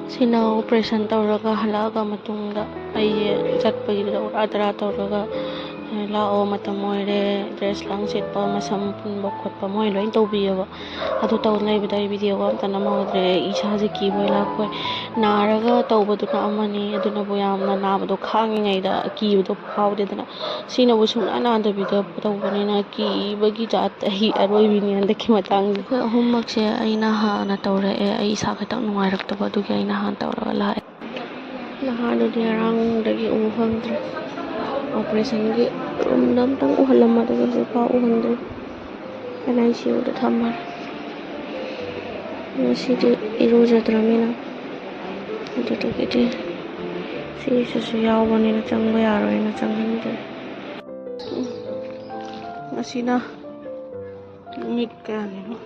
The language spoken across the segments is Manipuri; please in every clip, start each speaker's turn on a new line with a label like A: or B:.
A: Sina operation tawraga halaga matungda ai chatpagi adra tawraga lao matam moire dress lang setpa masam punba khotpa moi loin tawbiyaba adu taw naibida video amta namadre isaje ki boy lakoi naraga tawbaduna amani aduna bo yamna nabado khangingaida kibudo phawdedana sina bo sumna nadabida tawbanina ki bagi jat hi aroibini andaki matang homework se aina hana tawra e ai isa khatang nungairakta adugi aina han tawra la nahadudi arang dagi umfamdre operation gi dam tang uhalama daga se pa uhandre NICU da thamar ngasidi irojadramina dudagidi si yawbani na changba yaroi na changhande ngasina numit kani no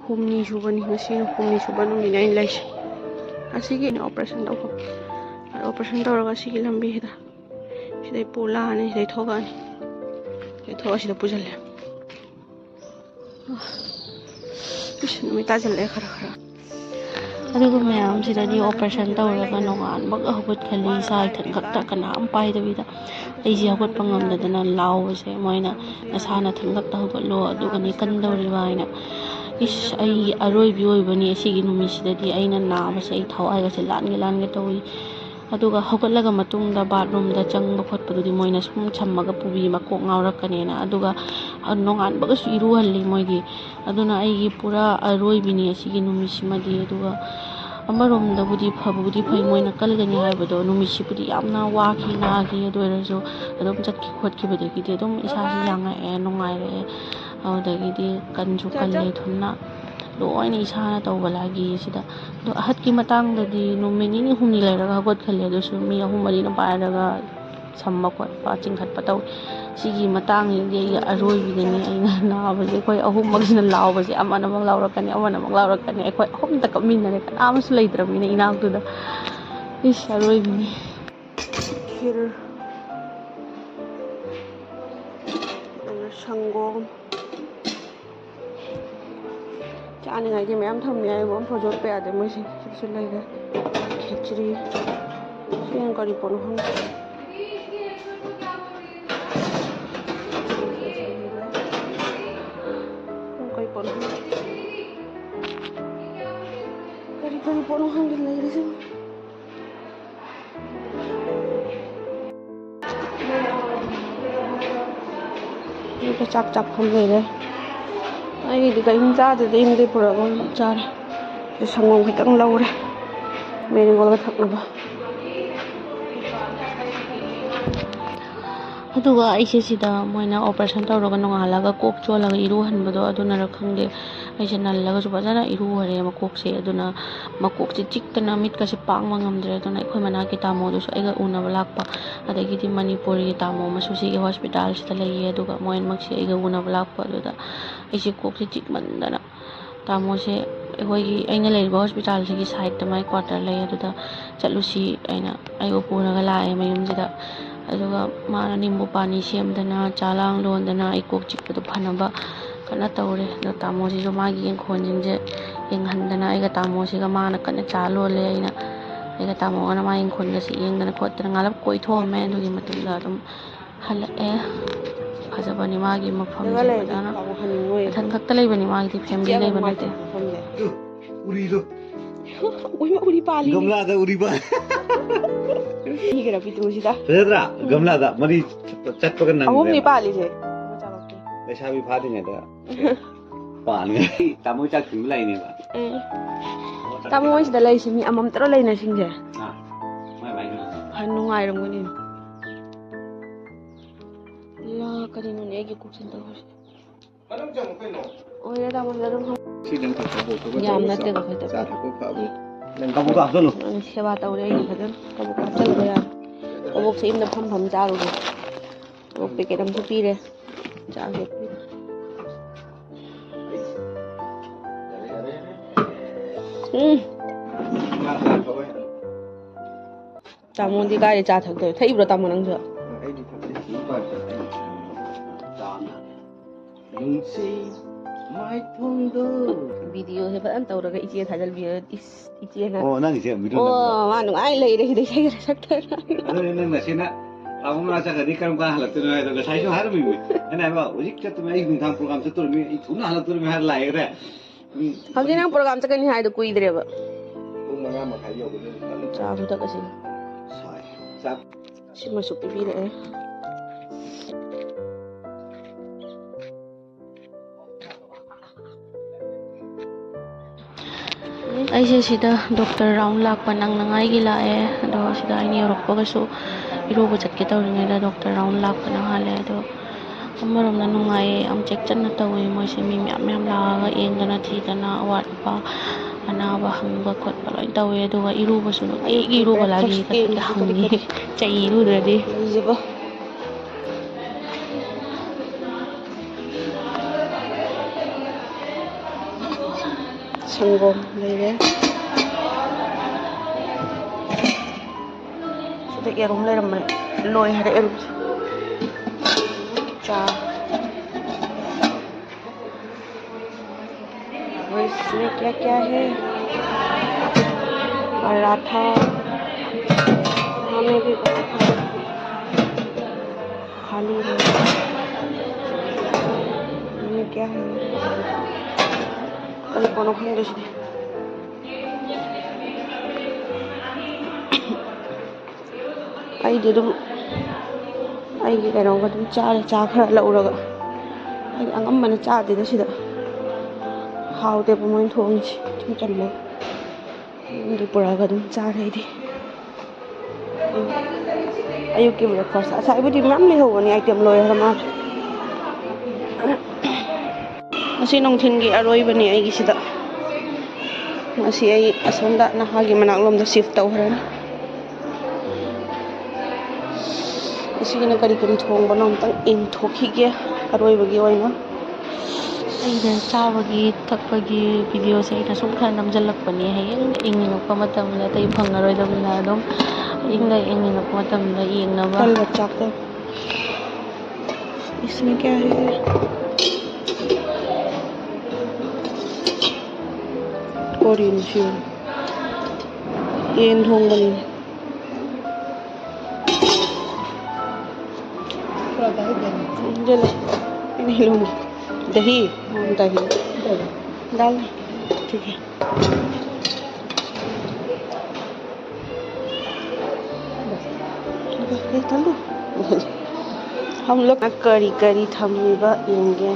A: humni subani ngasina humni subanu ni nai lai asigi ni operation tawho operation tawraga sigi lambi hida sidai pulani sidai thogani sidai thoga sida pujalle numi tajalle khara khara adugo mayam sidani operation tawraga nongan bag hogot khali sai thak khakta kana am pai dabida ai ji hogot pangamdadana lawse moina nasana thangak ta hogotlo aduga ni kandawri baina is ai aroi bi oibani asigi numi sidadi aina naabase ai thawai ga se lange tawi aduga hogotlaga matungda bathroom da changba khotpadudi moina sum chammaga pubi makok ngaurakkanena aduga nongan baga su iru halli moigi aduna aigi pura aroibini asigi numisimadi aduga amarom da budi phabudi phai moina kalgani haibado numisipudi yamna waki nagi adoiraso adum chatki khotki badagidi adum isasi yanga e nongaire adagidi kanju kalle thunna loina isana tawbalagi sida do ahatki matangdadi numini humni lairaga hogot khalle adusu mi ahum mari na pairaga samma khotpa chingkhatpa taw sigi matang yi aroi bidani aina nabaje koi ahum magsina lawbaje amana mang lawrakani koi ahum ta kaminare kana amus leidramina inagtuda is aroi bini kir sangom chani ngai di mayam thamni ai bom phojot pe ade moi sin laiga khichri siang kari pon hong kari pon hong di lai rese ini cak phom le ai di kai cha de im de pura gon cha de sangong khitang laure meri gol ga thakna ba aduga aise sida moina operation tawraga nongalaga kok cholaga iru hanbado aduna ra khangde aise nallaga su bajana iru hare makok se aduna makok se chiktana mit ka se pang mangamdre aduna khoi mana ki tamo du so aiga una balakpa adagi di manipur ki tamo masu si ki hospital sita laiye aduga moin maksi aiga una balakpa aduda aise kok se chikmandana tamo se hoi gi aina leiba hospital se ki side ta mai quarter lai aduda chalusi aina aigo puraga lae mayum jida aduga mana nimbu pani semdana chalang londana ai kok chikpadu phanaba kana tawre do tamo si jo magi eng khonjingje eng handana aiga tamo si ga mana kana chalo le aina aiga tamo ana ma eng khonga si eng dana khotna ngalap koi thome dugi matungda dum hala e phajabani magi mafam je dana than khakta leibani magi family leibani te
B: uri do
A: uri pali
B: gamla da uri ba
A: higera pitu sida
B: pedra gamla da mari chatpaga nang
A: ahum ni pali je
B: lesabi phadi ne da pan ngai tamu chak thim lai ne ba
A: tamu wai sida lai simi amam tro lai na singje
B: mai mai
A: hanu ngai ram gani la kadi no ne gi ku sin ta hosi
B: manam jam kai no
A: oya da mon da rum
B: si dang ta bo to
A: yam na te ga khata
B: cha ta ko pha nang ka bo ka so lo
A: seba ta ure ni khadan ka bo ka chal ga ya o bo se im da pham ja ru o pe ke dam thu pi re ja ge tamu di ga cha thak de thai bro tamu nang jo
B: ai di thak ni ba ta ai cha na nung si Mai thong do.
A: Video se fadan tawraga iche thajal bi iche na.
B: Oh, nang ise video nang.
A: Oh, ma nu ai lei re dei sai sakta.
B: Ado nang na sina. Amu na sa gadi karam ka halat tu na do sai so har mi. Ana ba ujik chat mai gung tham program se tur mi I thuna halat tur mi har lai re.
A: Hauji nang program cha kani hai do kuidre ba.
B: Pung manga ma khai yo ko ni.
A: Cha bu ta kasi.
B: Sai. Sap.
A: Sima su pi re. ꯑꯩꯁꯦ ꯁꯤꯗ ꯗꯣꯛꯇꯔ ꯔꯥꯎꯟ ꯂꯥꯛꯄ ꯅꯪꯅꯉꯥꯏꯒꯤ ꯂꯥꯛꯑꯦ ꯑꯗꯣ ꯁꯤꯗ ꯑꯩꯅ ꯌꯧꯔꯛꯄꯒꯁꯨ ꯏꯔꯨꯕ ꯆꯠꯀꯦ ꯇꯧꯔꯤꯉꯩꯗ ꯗꯣꯛꯇꯔ ꯔꯥꯎꯟ ꯂꯥꯛꯄꯅ ꯍꯥꯜꯂꯦ ꯑꯗꯣ ꯑꯃꯔꯣꯝꯗ ꯅꯨꯡꯉꯥꯏꯌꯦ ꯌꯥꯝ ꯆꯦꯛꯁꯤꯟꯅ ꯇꯧꯋꯤ ꯃꯣꯏꯁꯦ ꯃꯤ ꯃꯌꯥꯝ ꯂꯥꯛꯑꯒ ꯌꯦꯡꯗꯅ ꯊꯤꯗꯅ ꯑꯋꯥꯠ ꯑꯄꯥ ꯑꯅꯥꯕ ꯍꯪꯕ ꯈꯣꯠꯄ ꯂꯣꯏ ꯇꯧꯋꯦ ꯑꯗꯨꯒ ꯏꯔꯨꯕꯁꯨ ꯅꯨꯡꯇꯤꯒꯤ ꯏꯔꯨꯕ ꯂꯥꯒꯤ ꯀꯩꯀꯩ ꯍꯪꯉꯤ ꯆꯩ ꯏꯔꯨꯗ꯭ꯔꯗꯤ संगोम लेरे सुबह एरुम ले रम लोय हरे एरुम चा और इसमें क्या क्या है पराठा हमें भी पराठा खाली है ये क्या है कल कोनो खाने दे ꯑꯩꯗꯤ ꯑꯗꯨꯝ ꯑꯩꯒꯤ ꯀꯩꯅꯣꯒ ꯑꯗꯨꯝ ꯆꯥꯔꯦ ꯆꯥ ꯈꯔ ꯂꯧꯔꯒ ꯑꯩꯗꯤ ꯑꯉꯝꯕꯅ ꯆꯥꯗꯦꯗ ꯁꯤꯗ ꯍꯥꯎꯇꯦꯕ ꯃꯣꯏꯅ ꯊꯣꯡꯉꯤꯁꯦ ꯁꯨꯝ ꯆꯝꯃꯒ ꯌꯨꯝꯗ ꯄꯨꯔꯛꯑꯒ ꯑꯗꯨꯝ ꯆꯥꯔꯦ ꯑꯩꯗꯤ ꯑꯌꯨꯛꯀꯤ ꯕ꯭ꯔꯦꯛꯐꯥꯁ ꯉꯁꯥꯏꯕꯨꯗꯤ ꯃꯌꯥꯝ ꯂꯩꯍꯧꯕꯅꯤ ꯑꯥꯏꯇꯦꯝ ꯂꯣꯏꯈ꯭ꯔ ꯃꯥꯜꯂꯦ ꯉꯁꯤ ꯅꯨꯡꯊꯤꯟꯒꯤ ꯑꯔꯣꯏꯕꯅꯤ ꯑꯩꯒꯤꯁꯤꯗ ꯉꯁꯤ ꯑꯩ ꯑꯁꯣꯝꯗ ꯅꯍꯥꯒꯤ ꯃꯅꯥꯛꯂꯣꯝꯗ ꯁꯤꯐ ꯇꯧꯈ꯭ꯔꯅꯤ ꯑꯁꯤꯒꯤꯅ ꯀꯔꯤ ꯀꯔꯤ ꯊꯣꯡꯕꯅꯣ ꯑꯝꯇꯪ ꯌꯦꯡꯊꯣꯛꯈꯤꯒꯦ ꯑꯔꯣꯏꯕꯒꯤ ꯑꯣꯏꯅ ꯑꯩꯅ ꯆꯥꯕꯒꯤ ꯊꯛꯄꯒꯤ ꯚꯤꯗꯤꯑꯣꯁꯦ ꯑꯩꯅ ꯁꯨꯝ ꯈꯔ ꯅꯝꯁꯤꯜꯂꯛꯄꯅꯦ ꯍꯌꯦꯡ ꯌꯦꯡꯅꯤꯡꯉꯛꯄ ꯃꯇꯝꯗ ꯑꯇꯩ ꯐꯪꯉꯔꯣꯏꯗꯕꯅꯤꯅ ꯑꯗꯨꯝ ꯍꯌꯦꯡꯗ ꯌꯦꯡꯅꯤꯡꯉꯛꯄ ꯃꯇꯝꯗ ꯌꯦꯡꯅꯕ ꯆꯥꯛꯇ इसमें क्या है कोरियन शिव येन थोंगबनी नहीं लूँगी दही दही डाल ठीक है हम लोग करी करी थमीबा येंगे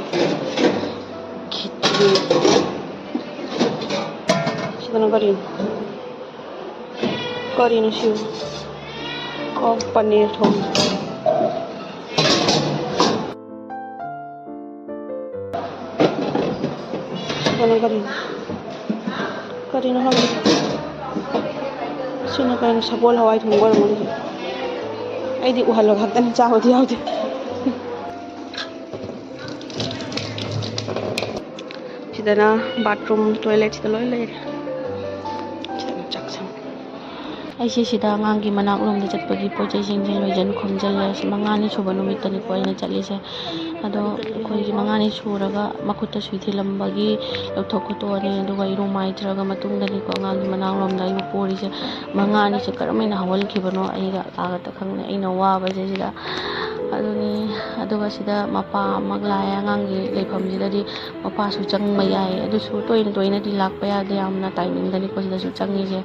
A: खिचड़ी सिदना करी न शिव को पनीर थोंग करी न हम सिना करी सबोल हवाई थोंग रमनी ꯑꯩꯗꯤ ꯎꯍꯜꯂꯒ ꯈꯛꯇꯅꯤ ꯆꯥꯕꯗꯤ ꯌꯥꯎꯗꯦ ꯁꯤꯗꯅ ꯕꯥꯊꯔꯨꯝ ꯇꯣꯏꯂꯦꯠ ꯁꯤꯗ ꯂꯣꯏ ꯂꯩꯔꯦ ꯁꯤꯗꯅ ꯆꯥꯛꯁꯪ ꯑꯩꯁꯦ ꯁꯤꯗ ꯑꯉꯥꯡꯒꯤ ꯃꯅꯥꯛꯂꯣꯝꯗ ꯆꯠꯄꯒꯤ ꯄꯣꯠꯆꯩꯁꯤꯡꯁꯦ ꯂꯣꯏꯖꯟ ꯈꯣꯝꯖꯜꯂꯦ 9ꯅꯤ ꯁꯨꯕ ꯅꯨꯃꯤꯠꯇꯅꯤꯀꯣ ꯑꯩꯅ ꯆꯠꯂꯤꯁꯦ ꯑꯗꯣ ꯑꯩꯈꯣꯏꯒꯤ 9ꯅꯤ ꯁꯨꯔꯒ ꯃꯈꯨꯠꯇ ꯁꯨꯏ ꯊꯤꯜꯂꯝꯕꯒꯤ ꯂꯧꯊꯣꯛ ꯈꯣꯠꯇꯣꯛꯑꯅꯤ ꯑꯗꯨꯒ ꯏꯔꯨ ꯃꯥꯏꯊꯔꯒ ꯃꯇꯨꯡꯗꯅꯤꯀꯣ ꯑꯉꯥꯡꯒꯤ ꯃꯅꯥꯛꯂꯣꯝꯗ ꯑꯩꯕꯨ ꯄꯣꯔꯤꯁꯦ 9ꯅꯤꯁꯦ ꯀꯔꯝꯍꯥꯏꯅ ꯍꯧꯍꯟꯈꯤꯕꯅꯣ ꯑꯩꯒ ꯂꯥꯛꯑꯒ ꯈꯪꯅꯦ ꯑꯩꯅ ꯋꯥꯕꯁꯦ ꯁꯤꯗ ꯑꯗꯨꯅꯤ ꯑꯗꯨꯒ ꯁꯤꯗ ꯃꯄꯥ ꯑꯃ ꯂꯥꯛꯑꯦ ꯑꯉꯥꯡꯒꯤ ꯂꯩꯐꯝꯁꯤꯗꯗꯤ ꯃꯄꯥꯁꯨ ꯆꯪꯕ ꯌꯥꯏ ꯑꯗꯨꯁꯨ ꯇꯣꯏꯅꯗꯤ ꯂꯥꯛꯄ ꯌꯥꯗꯦ ꯌꯥꯝꯅ ꯇꯥꯏꯃꯤꯡꯗꯅꯤꯀꯣ ꯁꯤꯗꯁꯨ ꯆꯪꯉꯤꯁꯦ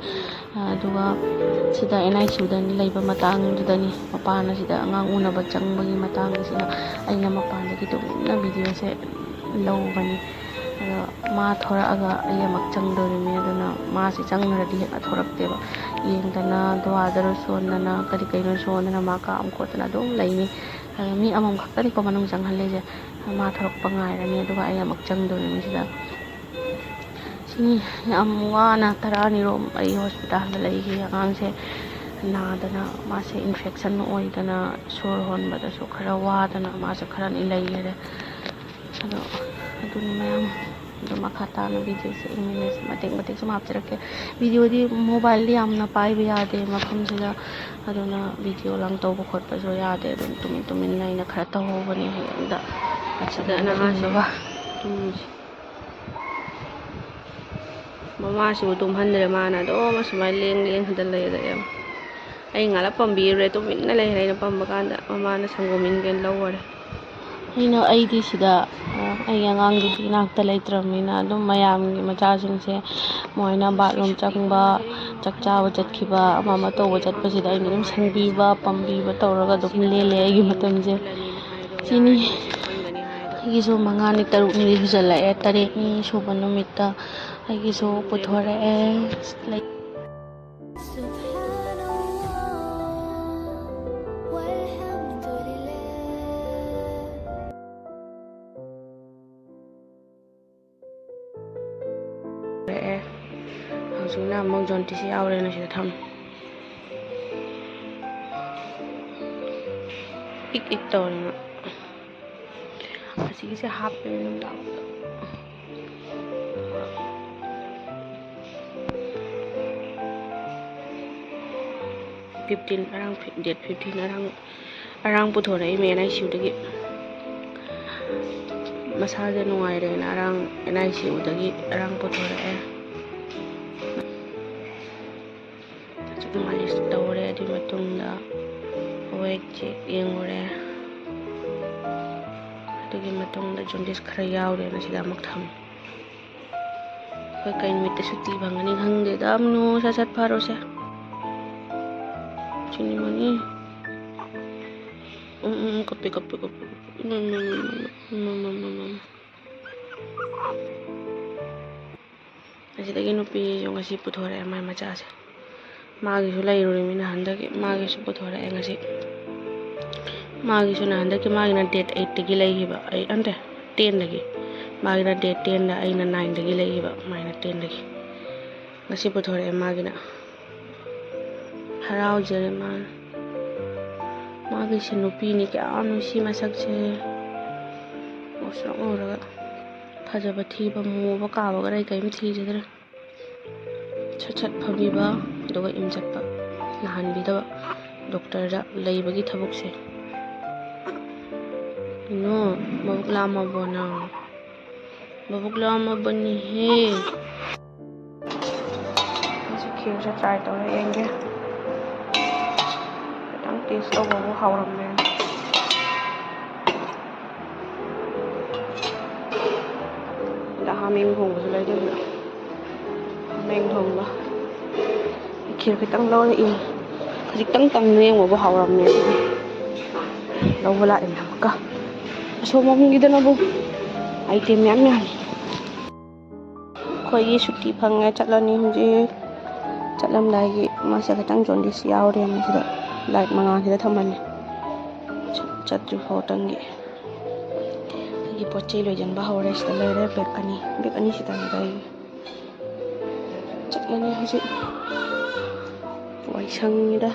A: ꯑꯗꯨꯒ ꯁꯤꯗ NICUꯗ ꯂꯩꯕ ꯃꯇꯥꯡꯗꯨꯗꯅꯤ ꯃꯄꯥꯅ ꯁꯤda ꯑꯉꯥꯡ ꯎꯅꯕ ꯆꯪꯕꯒꯤ ꯃꯇꯥꯡꯁꯤꯗ ꯑꯩꯅ ꯃꯄꯥꯟꯗꯒꯤ ꯇꯨꯃꯤꯟꯅ ꯚꯤꯗꯤꯑꯣꯁꯦ ꯂꯧꯕꯅꯤ ꯑꯗꯣ ꯃꯥ ꯊꯣꯔꯛꯑꯒ ꯑꯩ ꯑꯃꯨꯛ ꯆꯪꯗꯣꯔꯤꯃꯤ ꯑꯗꯨꯅ ꯃꯥꯁꯦ ꯆꯪꯅꯔꯗꯤ ꯍꯦꯛ ꯊꯣꯔꯛꯇꯦꯕ ꯌꯦꯡꯗꯅ ꯗ꯭ꯋꯥꯗꯔ ꯁꯣꯟꯗꯅ ꯀꯔꯤ ꯀꯩꯅꯣ ꯁꯣꯟꯗꯅ ꯃꯥ ꯀꯥꯝ ꯈꯣꯠꯇꯅ ꯑꯗꯨꯝ ꯂꯩꯅꯤ ꯃꯤ ꯑꯃꯃꯝ ꯈꯛꯇꯅꯤꯀꯣ ꯃꯅꯨꯡ ꯆꯪꯍꯜꯂꯤꯁꯦ ꯃꯥ ꯊꯣꯔꯛꯄ ꯉꯥꯏꯔꯅꯤ ꯑꯗꯨꯒ ꯑꯩ ꯑꯃꯨꯛ ꯆꯪꯗꯣꯔꯤꯃꯤ ꯁꯤꯗ ꯁꯤꯅꯤ ꯌꯥꯝ ꯋꯥꯅ 10ꯅꯤꯔꯣꯝ ꯑꯩ ꯍꯣꯁꯄꯤꯇꯥꯜꯗ ꯂꯩꯈꯤ ꯑꯉꯥꯡꯁꯦ ꯅꯥꯗꯅ ꯃꯥꯁꯦ ꯏꯟꯐꯦꯛꯁꯟ ꯑꯣꯏꯗꯅ ꯁꯣꯔ ꯍꯣꯟꯕꯗꯁꯨ ꯈꯔ ꯋꯥꯗꯅ ꯃꯥꯁꯦ ꯈꯔꯅꯤ ꯂꯩꯈꯔꯦ ꯑꯗꯣ ꯑꯗꯨꯅꯤ ꯃꯌꯥꯝ ꯑꯗꯣ ꯃꯈꯥ ꯇꯥꯅ ꯚꯤꯗꯤꯑꯣꯁꯦ ꯏꯪꯂꯤꯁ ꯃꯇꯦꯛ ꯁꯨꯝ ꯍꯥꯞꯆꯔꯛꯀꯦ ꯚꯤꯗꯤꯑꯣꯗꯤ ꯃꯣꯕꯥꯏꯜꯗꯤ ꯌꯥꯝꯅ ꯄꯥꯏꯕ ꯌꯥꯗꯦ ꯃꯐꯝꯁꯤꯗ ꯑꯗꯨꯅ ꯚꯤꯗꯤꯑꯣ ꯂꯥꯡ ꯇꯧꯕ ꯈꯣꯠꯄꯁꯨ ꯌꯥꯗꯦ ꯑꯗꯨꯝ ꯇꯨꯃꯤꯟꯅ ꯑꯩꯅ ꯈꯔ ꯇꯧꯍꯧꯕꯅꯤ ꯍꯌꯦꯡꯗ ꯑꯁꯤꯗ ꯅꯍꯥꯟꯗꯨꯒ ꯃꯃꯥꯁꯤꯕꯨ ꯇꯨꯝꯍꯟꯗ꯭ꯔꯦ ꯃꯥꯅ ꯑꯗꯨꯝ ꯑꯁꯨꯃꯥꯏꯅ ꯂꯦꯡ ꯂꯩꯔꯦ ꯌꯥꯝ ꯑꯩ ꯉꯥꯜꯂꯛ ꯄꯝꯕꯤꯔꯨꯔꯦ ꯇꯨꯃꯤꯟꯅ ꯂꯩꯔꯦ ꯑꯩꯅ ꯄꯝꯕ ꯀꯥꯟꯗ ꯃꯃꯥꯅ ꯁꯪꯒꯣꯝ ꯏꯟꯒꯦꯅ ꯂꯧꯔꯦ ꯑꯩꯗꯤ ꯁꯤꯗ ꯑꯩꯒꯤ ꯑꯉꯥꯡꯗꯨꯗꯤ ꯏꯅꯥꯛꯇ ꯂꯩꯇ꯭ꯔꯕꯅꯤ나 ꯑꯗꯨꯝ ꯃꯌꯥꯝꯒꯤ ꯃꯆꯥꯁꯤꯡꯁꯦ ꯃꯣꯏꯅ ꯕꯥꯠꯔꯨꯝ ꯆꯪꯕ ꯆꯥꯛ ꯆꯥꯕ ꯆꯠꯈꯤꯕ ꯑꯃ ꯇꯧꯕ ꯆꯠꯄꯁꯤꯗ ꯑꯩꯅ ꯑꯗꯨꯝ ꯁꯪꯕꯤꯕ ꯄꯝꯕꯤꯕ ꯇꯧꯔꯒ ꯑꯗꯨꯝ ꯂꯦꯜꯂꯦ ꯑꯩꯒꯤ ꯃꯇꯝꯁꯦ ꯁꯤꯅꯤ ꯑꯩꯒꯤꯁꯨ 5ꯅꯤ 6ꯅꯤꯗꯤ ꯁꯨꯖꯜꯂꯛꯑꯦ 8ꯅꯤ ꯁꯨꯕ ꯅꯨꯃꯤꯠꯇ ꯑꯩꯒꯤꯁꯨ ꯄꯨꯊꯣꯔꯛꯑꯦ ꯍꯧꯖꯤꯛꯅ ꯑꯃꯨꯛ ꯖꯣꯟꯇꯤꯁ ꯌꯥꯎꯔꯦꯅ ꯁꯤꯗ ꯊꯝꯃꯦ ꯏꯛ ꯇꯧꯔꯦꯅ ꯑꯁꯤꯒꯤꯁꯦ ꯍꯥꯞꯄꯦ ꯅꯨꯡꯗꯥꯡꯗ ꯗꯦꯠ 15 ꯑꯔꯥꯡ ꯄꯨꯊꯣꯔꯛꯏ NICUꯗꯒꯤ ꯃꯁꯥꯁꯦ ꯅꯨꯡꯉꯥꯏꯔꯦꯅ NICUꯗꯒꯤ ꯑꯔꯥꯡ ꯄꯨꯊꯣꯔꯛꯑꯦ ꯃꯥꯂꯤꯁ ꯇꯧꯔꯦ ꯑꯗꯨꯒꯤ ꯃꯇꯨꯡꯗ ꯋꯦꯠ ꯆꯦꯛ ꯌꯦꯡꯉꯨꯔꯦ ꯑꯗꯨꯒꯤ ꯃꯇꯨꯡꯗ ꯖꯣꯟꯗꯤꯁ ꯈꯔ ꯌꯥꯎꯔꯦꯅ ꯁꯤꯗ ꯑꯃꯨꯛ ꯊꯝꯃꯦ ꯑꯩꯈꯣꯏ ꯀꯩ ꯅꯨꯃꯤꯠꯇ ꯁꯨꯇꯤ ꯐꯪꯒꯅꯤ ꯈꯪꯗꯦꯗ ꯑꯃꯅꯨ ꯁꯠ ꯐꯥꯔꯣꯁꯦ ꯆꯤꯅꯤꯃꯅꯤ ꯀꯞꯄꯦ ꯑꯁꯤꯗꯒꯤ ꯅꯨꯄꯤꯁꯨ ꯉꯁꯤ ꯄꯨꯊꯣꯔꯛꯑꯦ ꯃꯥꯏ ꯃꯆꯥꯁꯦ ꯃꯥꯒꯤꯁꯨ ꯂꯩꯔꯨꯔꯤꯃꯤꯅ ꯍꯟꯗꯛꯀꯤ ꯃꯥꯒꯤꯁꯨ ꯄꯨꯊꯣꯔꯛꯑꯦ ꯉꯁꯤ ꯃꯥꯒꯤꯁꯨ ꯍꯟꯗꯛꯀꯤ ꯃꯥꯒꯤꯅ ꯗꯦꯠ 8ꯗꯒꯤ ꯂꯩꯈꯤꯕ ꯑꯩ 10ꯗꯒꯤ ꯃꯥꯒꯤꯅ ꯗꯦꯠ 10ꯗ ꯑꯩꯅ 9ꯗꯒꯤ ꯂꯩꯈꯤꯕ ꯃꯥꯒꯤꯅ 10ꯗꯒꯤ ngasi puthore magina haraujare magi se nupi ni kya nusi masakse osra ora phajaba thiba muba kaba garai kaim thijadra chat phabiba doga imjatpa nahan bidaba doctor da leibagi thabukse no mabukla maboni he kheer try तौरेंगे खितंग टेस्ट तौबो हावरमे हामें थोंबसु लेदों हामें थोंबा खीर खितंग लौर इन खितंग तंग येंगबो हावरमे लौबला इन हमका असोममगिदनबो आइटम याम याम खोई छुट्टी फंगे चलनी हुजे चलमदागी मासे खतंग जोंडिस यावरे मसिदा लाइट मंगा सिदा थमने चत्रि फोटंगी गी पोचे लोजन बा हौरे सिदा लेरे बेक अनि सिदा गाई चलनी हुजे वाइसंगदा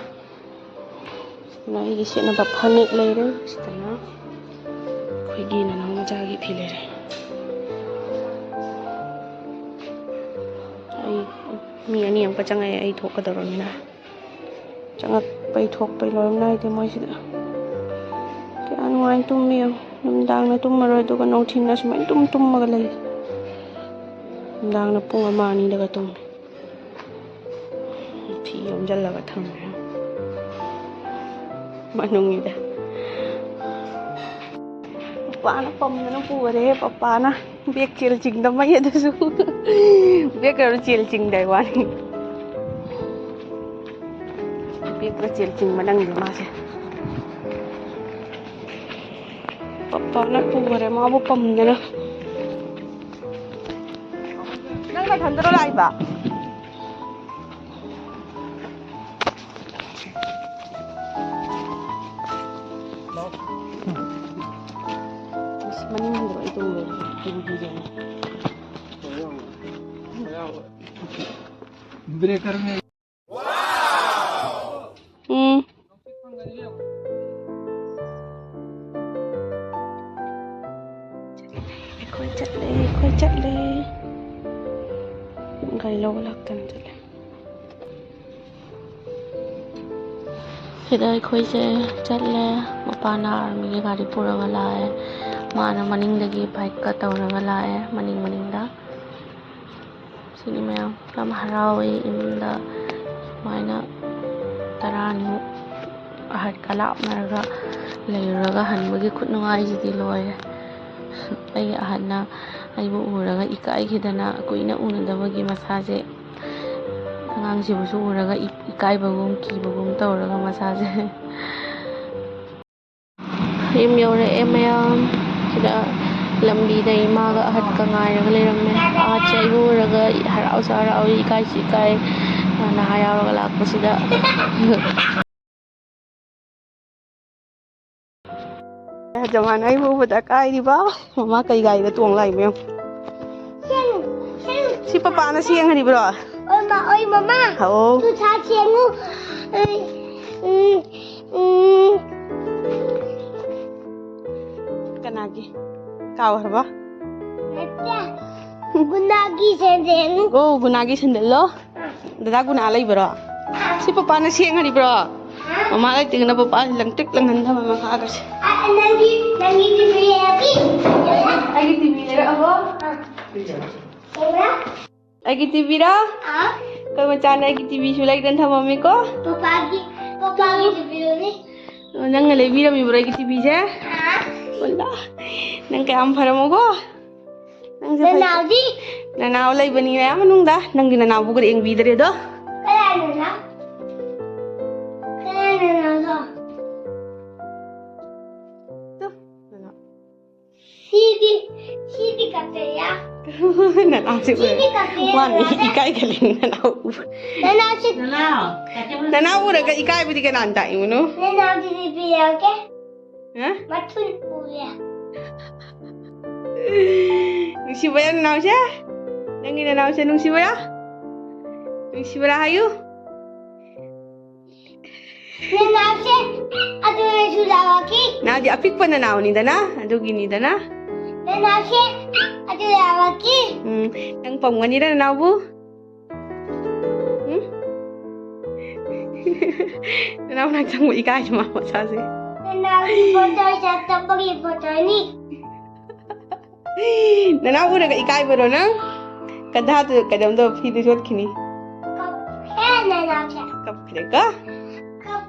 A: नाई सेना बा फनेक लेरे सिदा खोइगी नना मजागी फी लेरे mi ani am ka changai ai thok ka daron na changak pai thok pai loram nai te moi sida ke anu ai tum mi nam dang na tum maroi do ka no thin na sumai tum ma ga lai dang na pung ama ni daga tum phi yom jal la ga tham manung ida pa na pam na pu re papa na bek chil ching da mai da su bek ro chil ching dai wan bek ro chil ching ma dang di ma se papa na pu re ma bu pam na nang ka than ro lai ba maning hindro itu video breaker में कोई चल ले गाड़ी लोग लगता नहीं चले फिर कोई से चल ले मपाना आर्मी की गाड़ी पूरा वाला है माना मनिंग लगी बाइक का तौर वाला है मनिंग दा Sini mayam yam harawe imda sumaina taranimu ahad kalapnarga leiraga hanbagi khutnungaisidi loire. Ai ahadna aibu uraga ikaikidana kuina unadabagi masase angangsibusу uraga ikaibagum kibagum tawraga masase yum yore mayam sida lambida imaga ahad ka ngairaga leiramme ahad aibu uraga harau sarau ikai sikai na hayawraga lakpasida Jangan ai bu bada kai di ba mama kai gai da tuang lai me si papa na siang hari bro
C: oi mama
A: hao
C: tu cha siangu
A: kanagi kau harba
C: gunagi sendeng
A: oh gunagi sendel lo dada guna lai bro si papa na siang hari bro mama lai tingna papa lang tik lang handa mama ka agas
C: nangi TV lagi
A: lagi TV ra abo lagi TV ra kau macam lagi TV sulai dan sama mami ko
C: papa TV ni
A: nang ngalebi ra mi bro lagi TV je wala nang kay am para mo ko nang sa
C: nanadi
A: nanaw lay bani na manung da nang dinanaw ko ring bidre do
C: kaya na Sidi katanya.
A: Nanaw si wan ikai galing nanaw nanaw ura ka ikai budi ka nanta imuno
C: Nanaw di biya ke?
A: ha
C: Matun uya.
A: nung sibaya nanaw siya nang ginanaw siya nung sibaya hayo
C: Nanaw siya ato na sulawaki.
A: na di apik pa nanaw ni dana adu gini dana
C: Nanaw siya ato lawaki.
A: nang pamngani ra nanaw bu nanaw nagsang mo ikai sa mama sa si
C: Nanaw di foto siya tapagi foto ni.
A: nanaw ura ka ikai baro nang kadha tu kadam do phi du shot khini
C: Kaya nanaw siya.
A: kap khre ka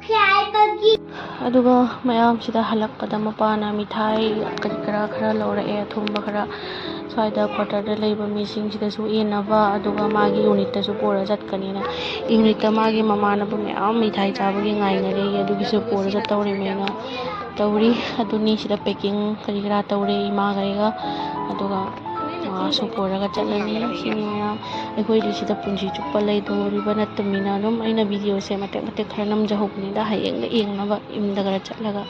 C: Kaya pagi.
A: aduga mayam sida halakpada mapana mithai kara khara lawrae thumba khara swaida quarter da leiba mising sida su enaba aduga magi unit ta su pora jatkanina unit ta magi mamana bu mayam mithai chabagi ngainare adugi su pora jat tawri mena tawri aduni sida packing kari kara tawre ima gaiga aduga su pora ga chalani sini mayam akhoi sida punji chuppa leidoriba natamina dum aina video se mate mate khara namjahobni da hayeng na eng na ba imda gara chatlaga